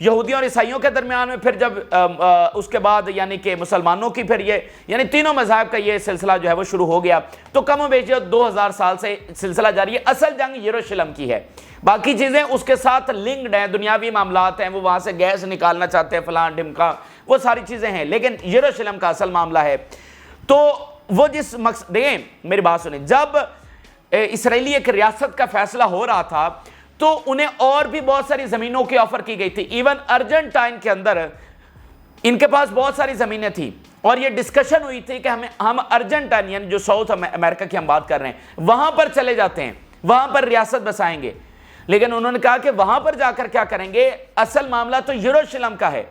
یہودیوں اور عیسائیوں کے درمیان میں، پھر جب اس کے بعد یعنی کہ مسلمانوں کی، پھر یہ یعنی تینوں مذاہب کا یہ سلسلہ جو ہے وہ شروع ہو گیا. تو کم و بیش 2000 سال سے سلسلہ جاری ہے. اصل جنگ یروشلم کی ہے، باقی چیزیں اس کے ساتھ لنکڈ ہیں، دنیاوی معاملات ہیں، وہ وہاں سے گیس نکالنا چاہتے ہیں فلاں ڈمکا، وہ ساری چیزیں ہیں، لیکن یروشلم کا اصل معاملہ ہے. تو وہ جس مقصد، دیکھیں میری بات سنیں، جب اسرائیلی ایک ریاست کا فیصلہ ہو رہا تھا تو انہیں اور بھی بہت ساری زمینوں کی آفر کی گئی تھی. ایون ارجنٹائن کے اندر ان کے پاس بہت ساری زمینیں تھیں، اور یہ ڈسکشن ہوئی تھی کہ ہم ارجنٹائن یعنی جو ساؤتھ امریکہ کی ہم بات کر رہے ہیں وہاں پر چلے جاتے ہیں، وہاں پر ریاست بسائیں گے. لیکن انہوں نے کہا کہ وہاں پر جا کر کیا کریں گے، اصل معاملہ تو یروشلم کا ہے،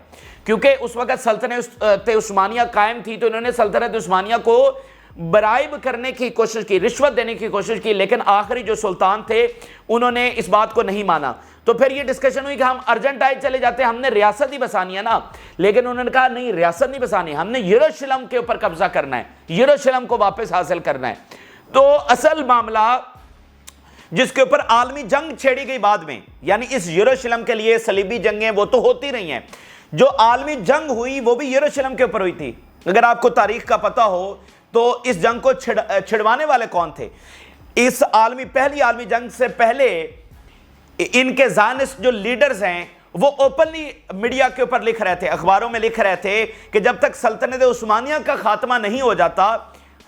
کیونکہ اس وقت سلطنت عثمانیہ قائم تھی. تو انہوں نے سلطنت عثمانیہ کو برائب کرنے کی کوشش کی، رشوت دینے کی کوشش کی، لیکن آخری جو سلطان تھے انہوں نے اس بات کو نہیں مانا. تو پھر یہ ڈسکشن ہوئی کہ ہم ارجنٹائن چلے جاتے ہیں، ہم نے ریاست ہی بسانی ہے نا. لیکن انہوں نے کہا نہیں، ریاست نہیں بسانی، ہم نے یروشلم کے اوپر قبضہ کرنا ہے، یروشلم کو واپس حاصل کرنا ہے. تو اصل معاملہ جس کے اوپر عالمی جنگ چھیڑی گئی بعد میں، یعنی اس یروشلم کے لیے صلیبی جنگیں وہ تو ہوتی رہی ہیں، جو عالمی جنگ ہوئی وہ بھی یروشلم کے اوپر ہوئی تھی. اگر آپ کو تاریخ کا پتہ ہو تو اس جنگ کو چھڑوانے والے کون تھے؟ اس پہلی عالمی جنگ سے پہلے ان کے زائنسٹ جو لیڈرز ہیں وہ اوپنلی میڈیا کے اوپر لکھ رہے تھے، اخباروں میں لکھ رہے تھے کہ جب تک سلطنت عثمانیہ کا خاتمہ نہیں ہو جاتا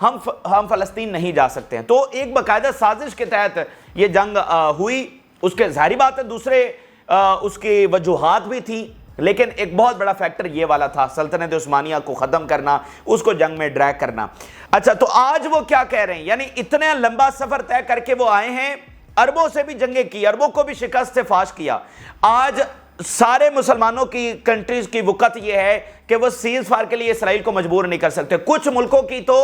ہم فلسطین نہیں جا سکتے ہیں. تو ایک باقاعدہ سازش کے تحت یہ جنگ ہوئی. اس کے ظاہری بات ہے دوسرے اس کی وجوہات بھی تھی، لیکن ایک بہت بڑا فیکٹر یہ والا تھا، سلطنت عثمانیہ کو ختم کرنا، اس کو جنگ میں ڈریگ کرنا. اچھا، تو آج وہ کیا کہہ رہے ہیں؟ یعنی اتنا لمبا سفر طے کر کے وہ آئے ہیں، عربوں سے بھی جنگیں کی، عربوں کو بھی شکست سے فاش کیا. آج سارے مسلمانوں کی کنٹریز کی وقت یہ ہے کہ وہ سیز فائر کے لیے اسرائیل کو مجبور نہیں کر سکتے. کچھ ملکوں کی تو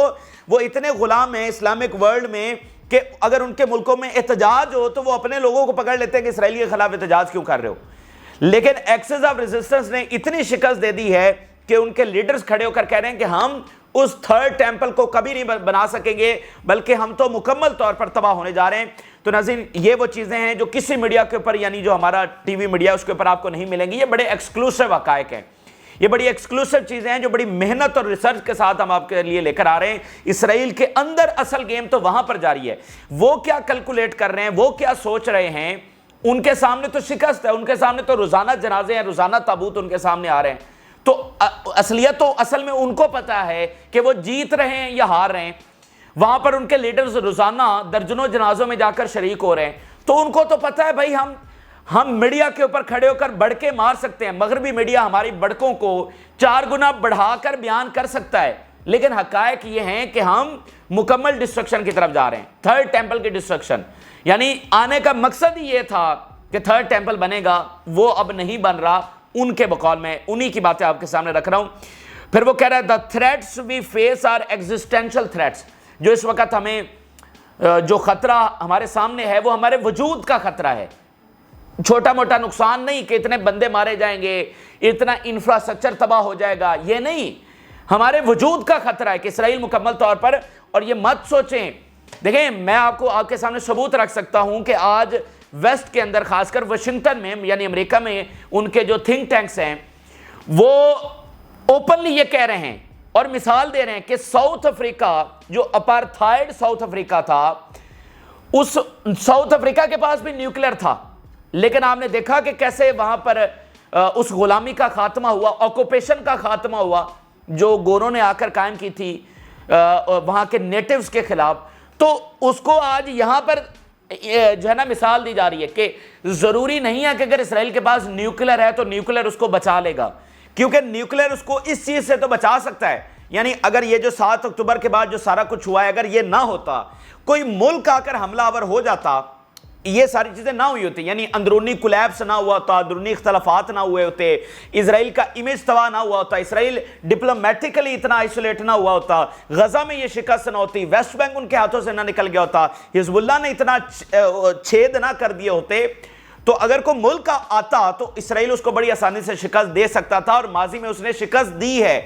وہ اتنے غلام ہیں اسلامک ورلڈ میں کہ اگر ان کے ملکوں میں احتجاج ہو تو وہ اپنے لوگوں کو پکڑ لیتے ہیں کہ اسرائیل کے خلاف احتجاج کیوں کر رہے ہو. لیکن ایکسس آف ریزسٹنس نے اتنی شکست دے دی ہے کہ ان کے لیڈرز کھڑے ہو کر کہہ رہے ہیں کہ ہم اس تھرڈ ٹیمپل کو کبھی نہیں بنا سکیں گے، بلکہ ہم تو مکمل طور پر تباہ ہونے جا رہے ہیں. تو ناظرین، یہ وہ چیزیں ہیں جو کسی میڈیا کے اوپر، یعنی جو ہمارا ٹی وی میڈیا اس کے اوپر آپ کو نہیں ملیں گی. یہ بڑے ایکسکلوسیو حقائق ہیں، یہ بڑی ایکسکلوسیو چیزیں ہیں جو بڑی محنت اور ریسرچ کے ساتھ ہم آپ کے لیے لے کر آ رہے ہیں. اسرائیل کے اندر اصل گیم تو وہاں پر جاری ہے. وہ کیا کیلکولیٹ کر رہے ہیں، وہ کیا سوچ رہے ہیں، ان کے سامنے تو شکست ہے، ان کے سامنے تو روزانہ جنازے ہیں، روزانہ تابوت ان کے سامنے آ رہے ہیں. تو اصلیت تو اصل میں ان کو پتا ہے کہ وہ جیت رہے ہیں یا ہار رہے ہیں. وہاں پر ان کے لیڈرز روزانہ درجنوں جنازوں میں جا کر شریک ہو رہے ہیں. تو ان کو تو پتا ہے بھائی ہم میڈیا کے اوپر کھڑے ہو کر بڑکے مار سکتے ہیں، مغربی میڈیا ہماری بڑکوں کو 4 گنا بڑھا کر بیان کر سکتا ہے، لیکن حقائق یہ ہیں کہ ہم مکمل ڈسٹرکشن کی طرف جا رہے ہیں، تھرڈ ٹیمپل کی ڈسٹرکشن. یعنی آنے کا مقصد ہی یہ تھا کہ تھرڈ ٹیمپل بنے گا، وہ اب نہیں بن رہا. ان کے بقول میں انہی کی باتیں آپ کے سامنے رکھ رہا ہوں. پھر وہ کہہ رہا ہے the threats we face are existential threats. جو اس وقت ہمیں جو خطرہ ہمارے سامنے ہے وہ ہمارے وجود کا خطرہ ہے، چھوٹا موٹا نقصان نہیں کہ اتنے بندے مارے جائیں گے، اتنا انفراسٹرکچر تباہ ہو جائے گا، یہ نہیں، ہمارے وجود کا خطرہ ہے کہ اسرائیل مکمل طور پر. اور یہ مت سوچیں، دیکھیں میں آپ کے سامنے ثبوت رکھ سکتا ہوں کہ آج ویسٹ کے اندر، خاص کر واشنگٹن میں یعنی امریکہ میں، ان کے جو تھنک ٹینکس ہیں وہ اوپنلی یہ کہہ رہے ہیں اور مثال دے رہے ہیں کہ ساؤتھ افریقہ جو اپارتھائڈ ساؤتھ افریقہ تھا، اس ساؤتھ افریقہ کے پاس بھی نیوکلیر تھا، لیکن آپ نے دیکھا کہ کیسے وہاں پر اس غلامی کا خاتمہ ہوا، آکوپیشن کا خاتمہ ہوا جو گوروں نے آ کر قائم کی تھی وہاں کے نیٹیوز کے خلاف. تو اس کو آج یہاں پر جو ہے نا مثال دی جا رہی ہے کہ ضروری نہیں ہے کہ اگر اسرائیل کے پاس نیوکلیر ہے تو نیوکلیر اس کو بچا لے گا، کیونکہ نیوکلیر اس کو اس چیز سے تو بچا سکتا ہے. یعنی اگر یہ جو 7 اکتوبر کے بعد جو سارا کچھ ہوا ہے، اگر یہ نہ ہوتا، کوئی ملک آ کر حملہ آور ہو جاتا، یہ ساری چیزیں نہ ہوئی ہوتی، یعنی اندرونی کولیپس نہ ہوا ہوتا، اندرونی اختلافات نہ ہوئے ہوتے، اسرائیل کا امیج تباہ نہ ہوا ہوتا، اسرائیل ڈپلومیٹکلی اتنا آئسولیٹ نہ ہوا ہوتا، غزہ میں یہ شکست نہ ہوتی، ویسٹ بینک ان کے ہاتھوں سے نہ نکل گیا ہوتا، حزب اللہ نے اتنا چھید نہ کر دیے ہوتے. تو اگر کوئی ملک آتا تو اسرائیل اس کو بڑی آسانی سے شکست دے سکتا تھا، اور ماضی میں اس نے شکست دی ہے.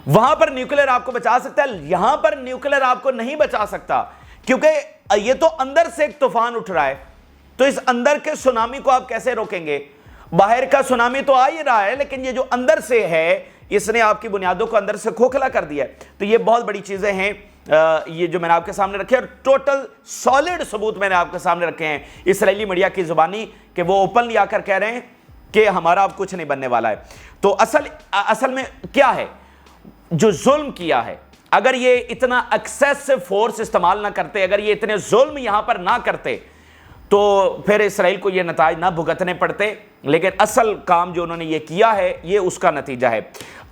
وہاں پر نیوکلیر آپ کو بچا سکتا ہے، یہاں پر نیوکلیر آپ کو نہیں بچا سکتا، کیونکہ یہ تو اندر سے ایک طوفان اٹھ رہا ہے. تو اس اندر کے سونامی کو آپ کیسے روکیں گے؟ باہر کا سونامی تو آ ہی رہا ہے، لیکن یہ جو اندر سے ہے اس نے آپ کی بنیادوں کو اندر سے کھوکھلا کر دیا ہے۔ تو یہ بہت بڑی چیزیں ہیں یہ جو میں نے آپ کے سامنے رکھے، اور ٹوٹل سالڈ ثبوت میں نے آپ کے سامنے رکھے ہیں اسرائیلی میڈیا کی زبانی، کہ وہ اوپنلی آ کر کہہ رہے ہیں کہ ہمارا اب کچھ نہیں بننے والا ہے۔ تو اصل میں کیا ہے جو ظلم کیا ہے، اگر یہ اتنا ایکسیسو فورس استعمال نہ کرتے، اگر یہ اتنے ظلم یہاں پر نہ کرتے، تو پھر اسرائیل کو یہ نتائج نہ بھگتنے پڑتے، لیکن اصل کام جو انہوں نے یہ کیا ہے یہ اس کا نتیجہ ہے۔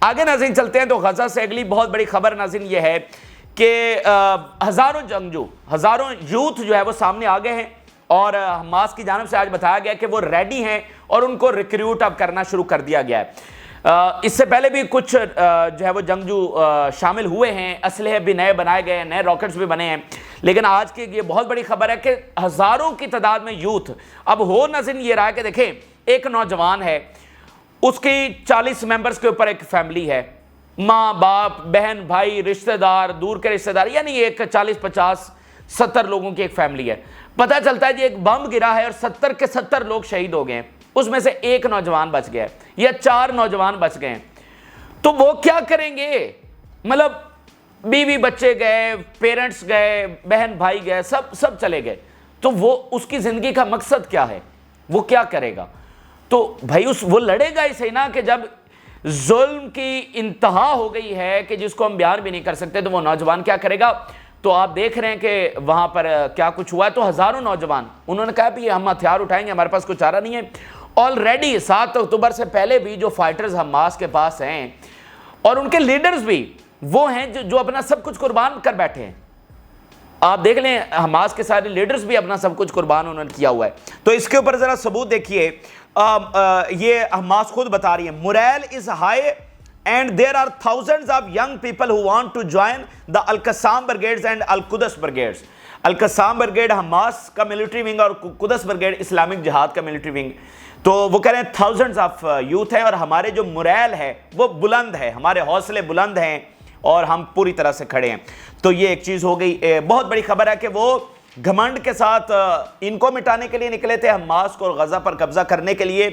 آگے ناظرین چلتے ہیں تو غزہ سے اگلی بہت بڑی خبر ناظرین یہ ہے کہ ہزاروں جنگجو، ہزاروں یوتھ جو ہے وہ سامنے آ گئے ہیں، اور حماس کی جانب سے آج بتایا گیا کہ وہ ریڈی ہیں اور ان کو ریکریوٹ اب کرنا شروع کر دیا گیا ہے۔ اس سے پہلے بھی کچھ جو ہے وہ جنگجو شامل ہوئے ہیں، اسلحے بھی نئے بنائے گئے ہیں، نئے راکٹس بھی بنے ہیں، لیکن آج کی یہ بہت بڑی خبر ہے کہ ہزاروں کی تعداد میں یوتھ اب ہو ناظرین یہ رہا ہے کہ دیکھیں ایک نوجوان ہے، اس کی 40 ممبرز کے اوپر ایک فیملی ہے، ماں باپ بہن بھائی رشتہ دار دور کے رشتہ دار، یعنی ایک 40 50 70 لوگوں کی ایک فیملی ہے۔ پتہ چلتا ہے جی ایک بم گرا ہے اور 70 کے 70 لوگ شہید ہو گئے ہیں، اس میں سے ایک نوجوان بچ گیا ہے یا 4 نوجوان بچ گئے ہیں۔ تو وہ کیا کریں گے؟ مطلب بیوی بچے گئے، پیرنٹس گئے، بہن بھائی گئے، سب چلے گئے، تو وہ اس کی زندگی کا مقصد کیا ہے؟ وہ کیا کرے گا؟ تو بھائی وہ لڑے گا اسے نا، کہ جب ظلم کی انتہا ہو گئی ہے کہ جس کو ہم بیان بھی نہیں کر سکتے، تو وہ نوجوان کیا کرے گا؟ تو آپ دیکھ رہے ہیں کہ وہاں پر کیا کچھ ہوا ہے۔ تو ہزاروں نوجوان انہوں نے کہا بھی ہم ہتھیار اٹھائیں گے، ہمارے پاس کوئی چارہ نہیں ہے۔ آلریڈی 7 اکتوبر سے پہلے بھی جو فائٹرز حماس کے پاس ہیں اور ان کے لیڈرز بھی وہ ہیں جو اپنا سب کچھ قربان کر بیٹھے ہیں۔ آپ دیکھ لیں حماس کے سارے لیڈرز بھی اپنا سب کچھ قربان انہوں نے کیا ہوا ہے۔ تو اس کے اوپر ذرا ثبوت دیکھیے، یہ حماس خود بتا رہی ہے، morale is high and there are thousands of young people who want to join the Al-Qassam brigades and Al-Quds brigades۔ Al-Qassam brigade Hamas کا ملٹری ونگ اور قدس برگیڈ اسلامک جہاد کا ملٹری ونگ۔ تو وہ کہہ رہے ہیں thousands of youth ہیں، اور ہمارے جو morale ہے وہ بلند ہے، ہمارے حوصلے بلند ہیں اور ہم پوری طرح سے کھڑے ہیں۔ تو یہ ایک چیز ہو گئی۔ بہت بڑی خبر ہے کہ وہ گھمنڈ کے ساتھ ان کو مٹانے کے لیے نکلے تھے، حماس کو غزہ پر قبضہ کرنے کے لیے،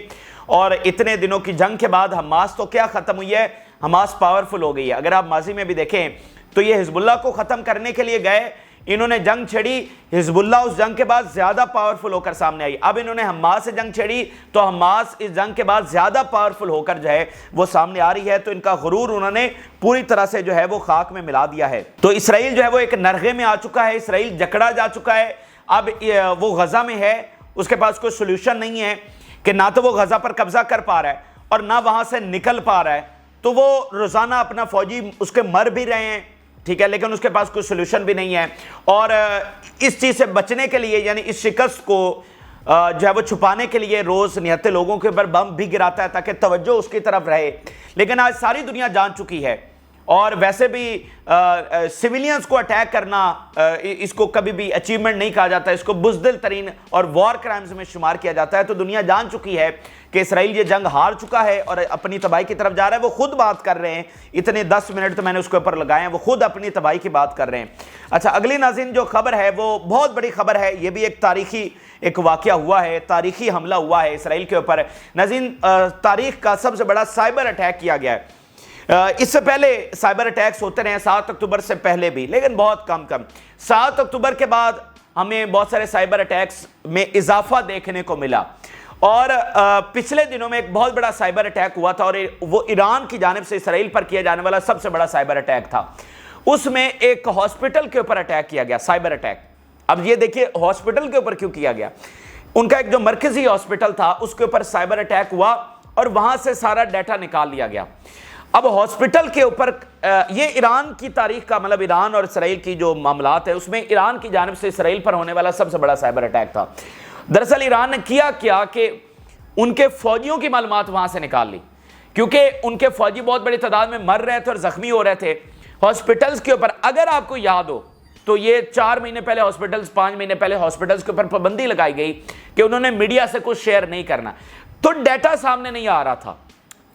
اور اتنے دنوں کی جنگ کے بعد حماس تو کیا ختم ہوئی ہے، حماس پاورفل ہو گئی ہے۔ اگر آپ ماضی میں بھی دیکھیں تو یہ حزب اللہ کو ختم کرنے کے لیے گئے، انہوں نے جنگ چھڑی، حزب اللہ اس جنگ کے بعد زیادہ پاورفل ہو کر سامنے آئی۔ اب انہوں نے حماس سے جنگ چھڑی تو حماس اس جنگ کے بعد زیادہ پاورفل ہو کر جو ہے وہ سامنے آ رہی ہے۔ تو ان کا غرور انہوں نے پوری طرح سے جو ہے وہ خاک میں ملا دیا ہے۔ تو اسرائیل جو ہے وہ ایک نرغے میں آ چکا ہے، اسرائیل جکڑا جا چکا ہے۔ اب وہ غزہ میں ہے، اس کے پاس کوئی سولوشن نہیں ہے کہ نہ تو وہ غزہ پر قبضہ کر پا رہا ہے اور نہ وہاں سے نکل پا رہا ہے۔ تو وہ روزانہ اپنا فوجی اس کے مر بھی رہے ہیں، ٹھیک ہے، لیکن اس کے پاس کوئی سولوشن بھی نہیں ہے۔ اور اس چیز سے بچنے کے لیے، یعنی اس شکست کو جو ہے وہ چھپانے کے لیے روز نہتے لوگوں کے اوپر بم بھی گراتا ہے تاکہ توجہ اس کی طرف رہے۔ لیکن آج ساری دنیا جان چکی ہے، اور ویسے بھی سویلینز کو اٹیک کرنا اس کو کبھی بھی اچیومنٹ نہیں کہا جاتا، اس کو بزدل ترین اور وار کرائمز میں شمار کیا جاتا ہے۔ تو دنیا جان چکی ہے کہ اسرائیل یہ جنگ ہار چکا ہے اور اپنی تباہی کی طرف جا رہا ہے۔ وہ خود بات کر رہے ہیں، اتنے 10 منٹ تو میں نے اس کے اوپر لگائے ہیں، وہ خود اپنی تباہی کی بات کر رہے ہیں۔ اچھا، اگلی ناظرین جو خبر ہے وہ بہت بڑی خبر ہے، یہ بھی ایک تاریخی ایک واقعہ ہوا ہے، تاریخی حملہ ہوا ہے اسرائیل کے اوپر۔ ناظرین، تاریخ کا سب سے بڑا سائبر اٹیک کیا گیا ہے۔ اس سے پہلے سائبر اٹیکس ہوتے رہے 7 اکتوبر سے پہلے بھی، لیکن بہت کم 7 اکتوبر کے بعد ہمیں بہت سارے سائبر اٹیکس میں اضافہ دیکھنے کو ملا، اور پچھلے دنوں میں ایک بہت بڑا سائبر اٹیک ہوا تھا، اور وہ ایران کی جانب سے اسرائیل پر کیا جانے والا سب سے بڑا سائبر اٹیک تھا۔ اس میں ایک ہاسپٹل کے اوپر اٹیک کیا گیا، سائبر اٹیک۔ اب یہ دیکھیے ہاسپٹل کے اوپر کیوں کیا گیا، ان کا ایک جو مرکزی ہاسپٹل تھا اس کے اوپر سائبر اٹیک ہوا اور وہاں سے سارا ڈیٹا نکال لیا گیا۔ اب ہاسپٹل کے اوپر یہ ایران کی تاریخ کا، مطلب ایران اور اسرائیل کی جو معاملات ہے اس میں ایران کی جانب سے اسرائیل پر ہونے والا سب سے بڑا سائبر اٹیک تھا۔ دراصل ایران نے کیا کہ ان کے فوجیوں کی معلومات وہاں سے نکال لی، کیونکہ ان کے فوجی بہت بڑی تعداد میں مر رہے تھے اور زخمی ہو رہے تھے۔ ہاسپٹلز کے اوپر اگر آپ کو یاد ہو تو یہ 4 مہینے پہلے 5 مہینے پہلے ہاسپٹلز کے اوپر پابندی لگائی گئی کہ انہوں نے میڈیا سے کچھ شیئر نہیں کرنا، تو ڈیٹا سامنے نہیں آ رہا تھا،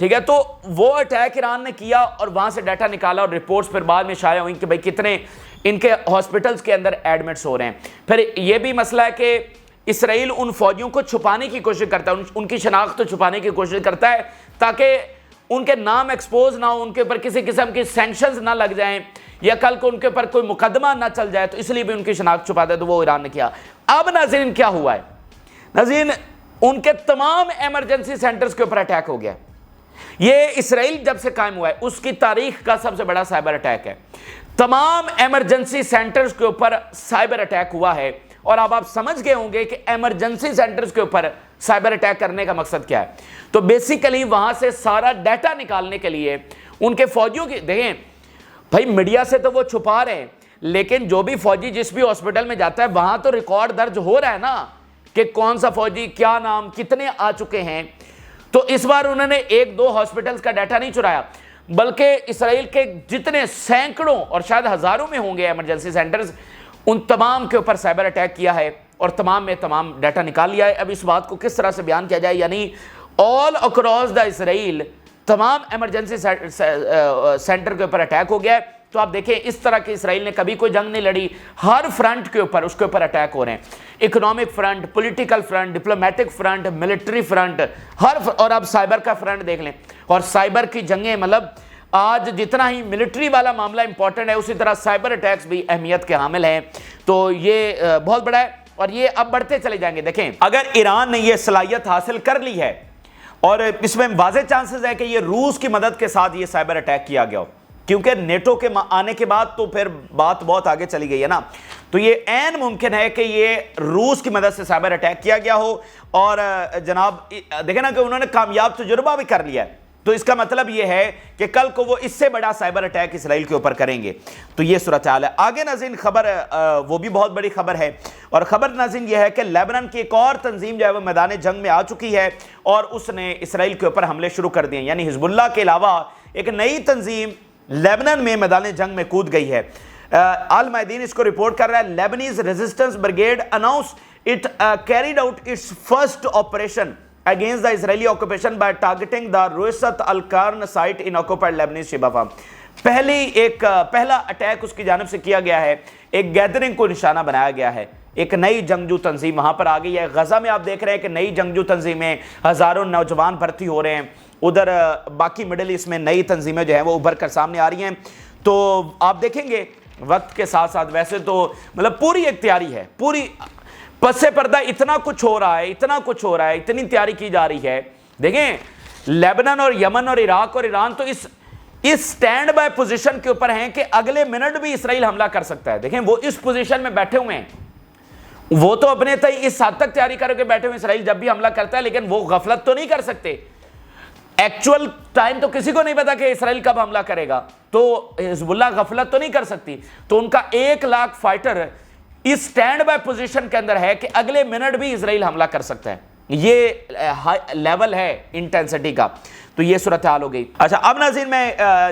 ٹھیک ہے۔ تو وہ اٹیک ایران نے کیا اور وہاں سے ڈیٹا نکالا، اور رپورٹس پھر بعد میں شائع ہوئی کہ بھائی کتنے ان کے ہاسپٹلز کے اندر ایڈمٹس ہو رہے ہیں۔ پھر یہ بھی مسئلہ ہے کہ اسرائیل ان فوجیوں کو چھپانے کی کوشش کرتا ہے, ان کی شناخت تو چھپانے کی کوشش کرتا ہے تاکہ ان کے نام ایکسپوز نہ ہو, ان کے اوپر کسی قسم کی سینکشنز نہ لگ جائیں, یا کل کو ان کے اوپر کوئی مقدمہ نہ چل جائے, تو اس لیے بھی ان کی شناخت چھپاتا ہے. تو وہ ایران نے کیا. اب ناظرین کیا ہوا ہے, ناظرین ان کے تمام ایمرجنسی سینٹرز کے اوپر اٹیک ہو گیا. یہ اسرائیل جب سے قائم ہوا ہے اس کی تاریخ کا سب سے بڑا سائبر اٹیک ہے. تمام ایمرجنسی سینٹرز کے اوپر سائبر اٹیک ہوا ہے. اور اب آپ سمجھ گئے ہوں گے کہ ایمرجنسی سینٹرز کے اوپر سائبر اٹیک کرنے کا مقصد کیا ہے. تو بیسیکلی وہاں سے سارا ڈیٹا نکالنے کے لیے ان کے فوجیوں کی, دیکھیں بھائی میڈیا سے تو وہ چھپا رہے ہیں, لیکن جو بھی فوجی جس بھی ہاسپٹل میں جاتا ہے وہاں تو ریکارڈ درج ہو رہا ہے نا کہ کون سا فوجی, کیا نام, کتنے آ چکے ہیں. تو اس بار انہوں نے ایک دو ہاسپٹلز کا ڈیٹا نہیں چرایا, بلکہ اسرائیل کے جتنے سینکڑوں اور شاید ہزاروں میں ہوں گے ایمرجنسی سینٹرز, ان تمام کے اوپر سائبر اٹیک کیا ہے اور تمام میں تمام ڈیٹا نکال لیا ہے. اب اس بات کو کس طرح سے بیان کیا جائے, یعنی آل اکراس دا اسرائیل تمام ایمرجنسی سینٹر کے اوپر اٹیک ہو گیا ہے. تو آپ دیکھیں اس طرح کی اسرائیل نے کبھی کوئی جنگ نہیں لڑی, ہر فرنٹ کے اوپر اس کے اوپر اٹیک ہو رہے ہیں. Economic front, political front, diplomatic front, military front, اور اب سائبر کا فرنٹ دیکھ لیں. اور سائبر کی جنگیں, مطلب آج جتنا ہی ملٹری والا معاملہ امپورٹنٹ ہے اسی طرح سائبر اٹیکس بھی اہمیت کے حامل ہیں. تو یہ بہت بڑا ہے اور یہ اب بڑھتے چلے جائیں گے. دیکھیں اگر ایران نے یہ صلاحیت حاصل کر لی ہے, اور اس میں واضح چانسز ہے کہ یہ روس کی مدد کے ساتھ یہ سائبر اٹیک کیا گیا ہو, کیونکہ نیٹو کے آنے کے بعد تو پھر بات بہت آگے چلی گئی ہے نا. تو یہ عین ممکن ہے کہ یہ روس کی مدد سے سائبر اٹیک کیا گیا ہو. اور جناب دیکھیں نا کہ انہوں نے کامیاب تجربہ بھی کر لیا ہے, تو اس کا مطلب یہ ہے کہ کل کو وہ اس سے بڑا سائبر اٹیک اسرائیل کے اوپر کریں گے. تو یہ صورتحال ہے. آگے ناظرین خبر وہ بھی بہت بڑی خبر ہے, اور خبر ناظرین یہ ہے کہ لیبنان کی ایک اور تنظیم جو ہے وہ میدان جنگ میں آ چکی ہے اور اس نے اسرائیل کے اوپر حملے شروع کر دیے. یعنی حزب اللہ کے علاوہ ایک نئی تنظیم لیبنان میں میدان جنگ میں کود گئی ہے. المیدین اس کو رپورٹ کر رہا ہے, Lebanese resistance brigade announce it carried out its first operation against the Israeli occupation by targeting the Ruisat al-Qarn site in occupied Lebanese Sheba farm. پہلا اٹیک اس کی جانب سے کیا گیا ہے, ایک گیدرنگ کو نشانہ بنایا گیا ہے. ایک نئی جنگجو تنظیم وہاں پر آ گئی ہے. غزہ میں آپ دیکھ رہے ہیں کہ نئی جنگجو تنظیمیں, ہزاروں نوجوان بھرتی ہو رہے ہیں. ادھر باقی مڈل ایسٹ میں نئی تنظیمیں جو ہیں وہ ابھر کر سامنے آ رہی ہیں. تو آپ دیکھیں گے وقت کے ساتھ ساتھ ویسے تو مطلب پوری ایک تیاری ہے, پوری پس پردہ اتنا کچھ ہو رہا ہے, اتنی تیاری کی جا رہی ہے. دیکھیں لیبنان اور یمن اور عراق اور ایران تو اس سٹینڈ بائی پوزیشن کے اوپر ہیں کہ اگلے منٹ بھی اسرائیل حملہ کر سکتا ہے. دیکھیں وہ اس پوزیشن میں بیٹھے ہوئے ہیں, وہ تو اپنے تئیں اس حد تک تیاری کر کے بیٹھے ہوئے اسرائیل جب بھی حملہ کرتا ہے, لیکن وہ غفلت تو نہیں کر سکتے. ایکچول ٹائم تو کسی کو نہیں پتا کہ اسرائیل کب حملہ کرے گا, تو حزب اللہ غفلت تو نہیں کر سکتی. تو ان کا 1,00,000 فائٹر اس سٹینڈ بائی پوزیشن کے اندر ہے کہ اگلے منٹ بھی اسرائیل حملہ کر سکتا ہے. یہ لیول ہے انٹینسٹی کا. تو یہ صورتحال ہو گئی. اچھا اب ناظرین میں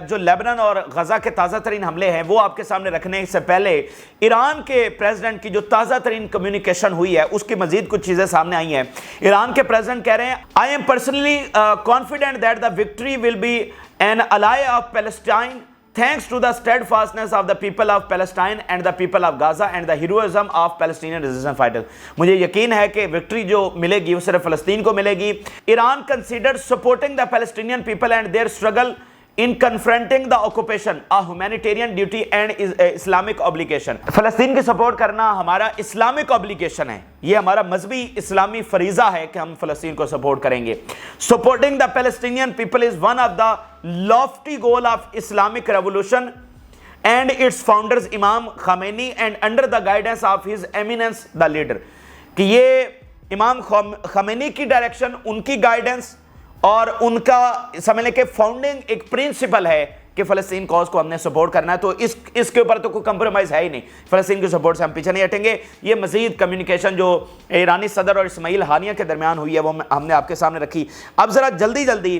جو لیبنان اور غزہ کے تازہ ترین حملے ہیں وہ آپ کے سامنے رکھنے سے پہلے ایران کے پریزیڈنٹ کی جو تازہ ترین کمیونیکیشن ہوئی ہے اس کی مزید کچھ چیزیں سامنے آئی ہیں. ایران کے پریزیڈنٹ کہہ رہے ہیں, I am personally confident that the victory will be an ally of Palestine thanks to the steadfastness of the people of Palestine and the people of Gaza and the heroism of Palestinian resistance fighters. مجھے یقین ہے کہ victory جو ملے گی وہ صرف فلسطین کو ملے گی. Iran considered supporting the Palestinian people and their struggle in confronting the occupation a humanitarian duty and Islamic obligation. فلسطین کی سپورٹ کرنا ہمارا اسلامک obligation ہے, یہ ہمارا مذہبی اسلامی فریضہ ہے کہ ہم فلسطین کو سپورٹ کریں گے. Supporting the Palestinian people is one of the lofty goal of Islamic revolution and its founders Imam Khamenei and under the guidance of his eminence the leader. کہ یہ امام خمینی کی ڈائریکشن, ان کی گائیڈنس اور ان کا سمجھ لیں کہ فاؤنڈنگ ایک پرنسپل ہے کہ فلسطین کاز کو ہم نے سپورٹ کرنا ہے. تو اس کے اوپر تو کوئی کمپرومائز ہے ہی نہیں, فلسطین کی سپورٹ سے ہم پیچھے نہیں ہٹیں گے. یہ مزید کمیونیکیشن جو ایرانی صدر اور اسماعیل ہانیہ کے درمیان ہوئی ہے وہ ہم نے آپ کے سامنے رکھی. اب ذرا جلدی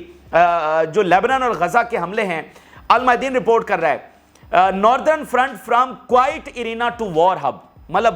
جو لیبنان اور غزہ کے حملے ہیں, المیدین رپورٹ کر رہا ہے northern front from quiet arena to war hub. مطلب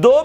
2